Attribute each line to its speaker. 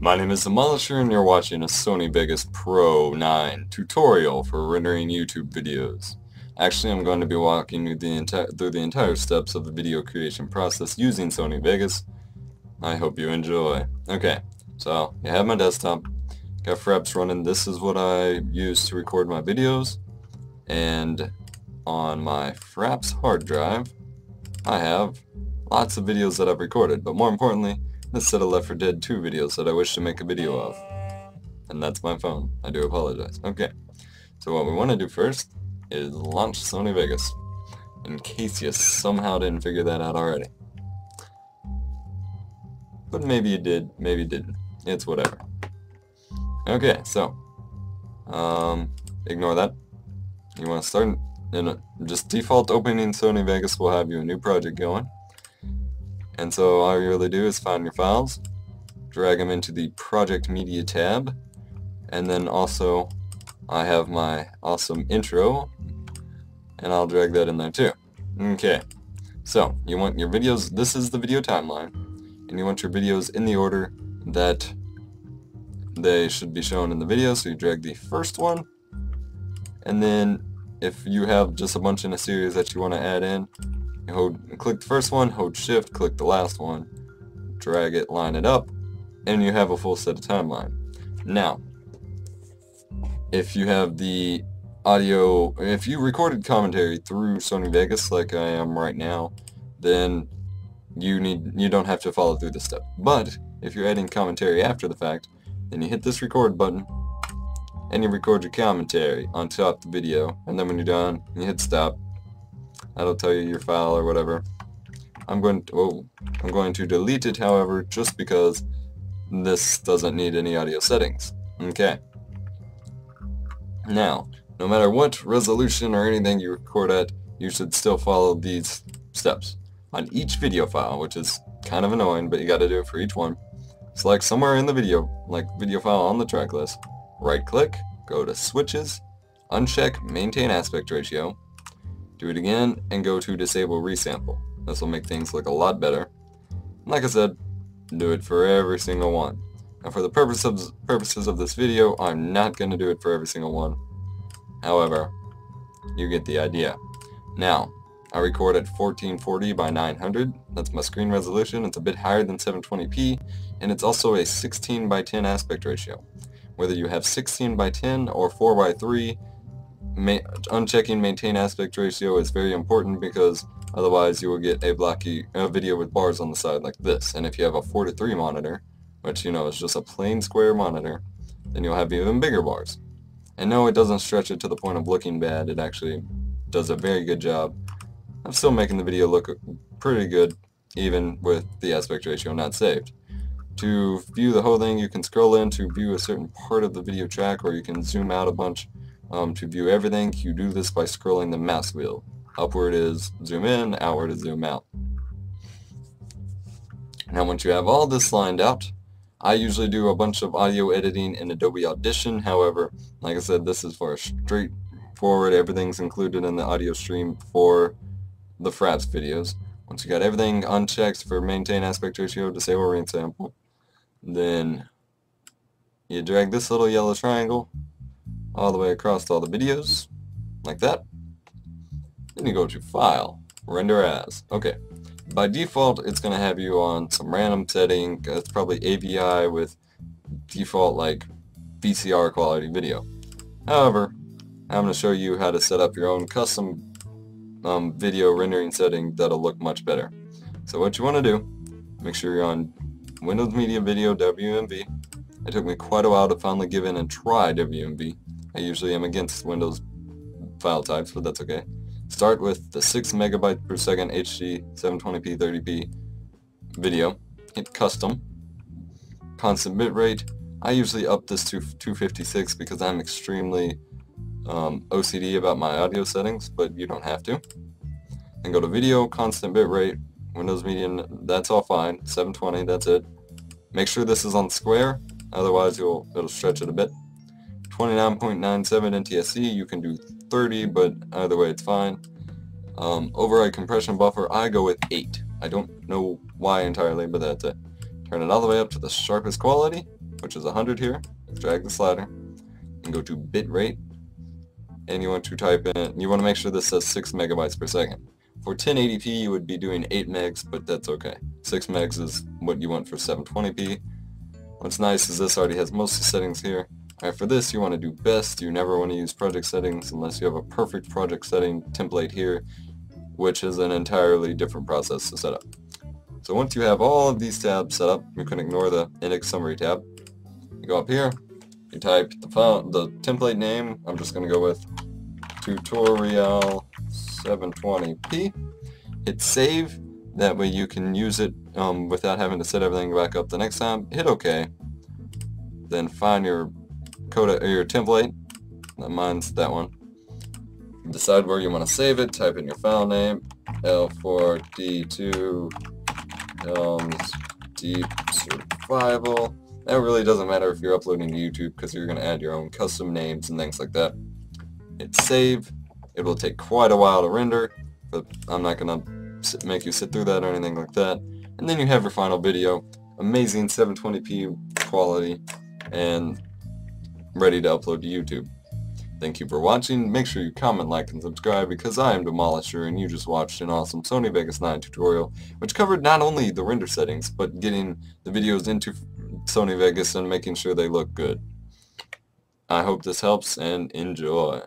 Speaker 1: My name is d3m0l1sh3r and you're watching a Sony Vegas Pro 9 tutorial for rendering YouTube videos. Actually, I'm going to be walking you through the entire steps of the video creation process using Sony Vegas. I hope you enjoy. Okay, so you have my desktop, got Fraps running. This is what I use to record my videos, and on my Fraps hard drive I have lots of videos that I've recorded, but more importantly, this set of Left 4 Dead 2 videos that I wish to make a video of. And that's my phone. I do apologize. Okay, so what we want to do first is launch Sony Vegas, in case you somehow didn't figure that out already. But maybe you did, maybe you didn't. It's whatever. Okay, so ignore that. You want to start in just default opening Sony Vegas will have you a new project going. And so all you really do is find your files, drag them into the Project Media tab, and then also I have my awesome intro, and I'll drag that in there too. Okay, so you want your videos, this is the video timeline, and you want your videos in the order that they should be shown in the video, so you drag the first one, and then if you have just a bunch in a series that you want to add in, you click the first one, hold shift, click the last one, drag it, line it up, and you have a full set of timeline. Now, if you have the audio, if you recorded commentary through Sony Vegas like I am right now, then you don't have to follow through this step. But if you're adding commentary after the fact, then you hit this record button and you record your commentary on top of the video, and then when you're done, you hit stop. That'll tell you your file or whatever. I'm going to delete it, however, just because this doesn't need any audio settings. Okay. Now, no matter what resolution or anything you record at, you should still follow these steps. On each video file, which is kind of annoying, but you gotta do it for each one, select somewhere in the video, like video file on the track list, right click, go to switches, uncheck maintain aspect ratio, do it again, and go to disable resample. This will make things look a lot better. Like I said, do it for every single one. Now for the purposes of this video, I'm not going to do it for every single one. However, you get the idea. Now, I record at 1440 by 900. That's my screen resolution. It's a bit higher than 720p, and it's also a 16 by 10 aspect ratio. Whether you have 16 by 10 or 4 by 3, unchecking maintain aspect ratio is very important, because otherwise you will get a blocky video with bars on the side like this. And if you have a 4:3 monitor, which you know is just a plain square monitor, then you'll have even bigger bars. And no, it doesn't stretch it to the point of looking bad. It actually does a very good job of still making the video look pretty good, even with the aspect ratio not saved. To view the whole thing, you can scroll in to view a certain part of the video track, or you can zoom out a bunch. To view everything, you do this by scrolling the mouse wheel. Upward is zoom in, outward is zoom out. Now once you have all this lined out, I usually do a bunch of audio editing in Adobe Audition. However, like I said, this is for a straightforward, everything's included in the audio stream for the Fraps videos. Once you got everything unchecked for maintain aspect ratio, disable resample, then you drag this little yellow triangle all the way across all the videos, like that. Then you go to File, Render As. Okay, by default it's going to have you on some random setting. It's probably AVI with default like VCR quality video. However, I'm going to show you how to set up your own custom video rendering setting that'll look much better. So what you want to do, make sure you're on Windows Media Video WMV. It took me quite a while to finally give in and try WMV. I usually am against Windows file types, but that's okay. Start with the 6 megabyte per second HD 720p 30p video. Hit custom. Constant bitrate. I usually up this to 256 because I'm extremely OCD about my audio settings, but you don't have to. And go to video, constant bitrate, Windows Media, that's all fine. 720, that's it. Make sure this is on square, otherwise it'll stretch it a bit. 29.97 NTSC, you can do 30, but either way it's fine. Override compression buffer, I go with 8. I don't know why entirely, but that's it. Turn it all the way up to the sharpest quality, which is 100 here. Drag the slider and go to bitrate, and you want to type in, you want to make sure this says 6 megabytes per second. For 1080p you would be doing 8 megs, but that's okay. 6 megs is what you want for 720p. What's nice is this already has most of the settings here. Alright, for this you want to do best. You never want to use project settings unless you have a perfect project setting template here, which is an entirely different process to set up. So once you have all of these tabs set up, you can ignore the index summary tab. You go up here, you type the template name. I'm just going to go with tutorial 720p. Hit save. That way you can use it without having to set everything back up the next time. Hit OK. Then find your code or your template. Mine's that one. Decide where you want to save it. Type in your file name. L4D2 Helms Deep Survival. That really doesn't matter if you're uploading to YouTube because you're going to add your own custom names and things like that. Hit save. It will take quite a while to render, but I'm not going to make you sit through that or anything like that. And then you have your final video. Amazing 720p quality and ready to upload to YouTube. Thank you for watching. Make sure you comment, like, and subscribe because I am d3m0l1sh3r and you just watched an awesome Sony Vegas 9 tutorial which covered not only the render settings but getting the videos into Sony Vegas and making sure they look good. I hope this helps and enjoy.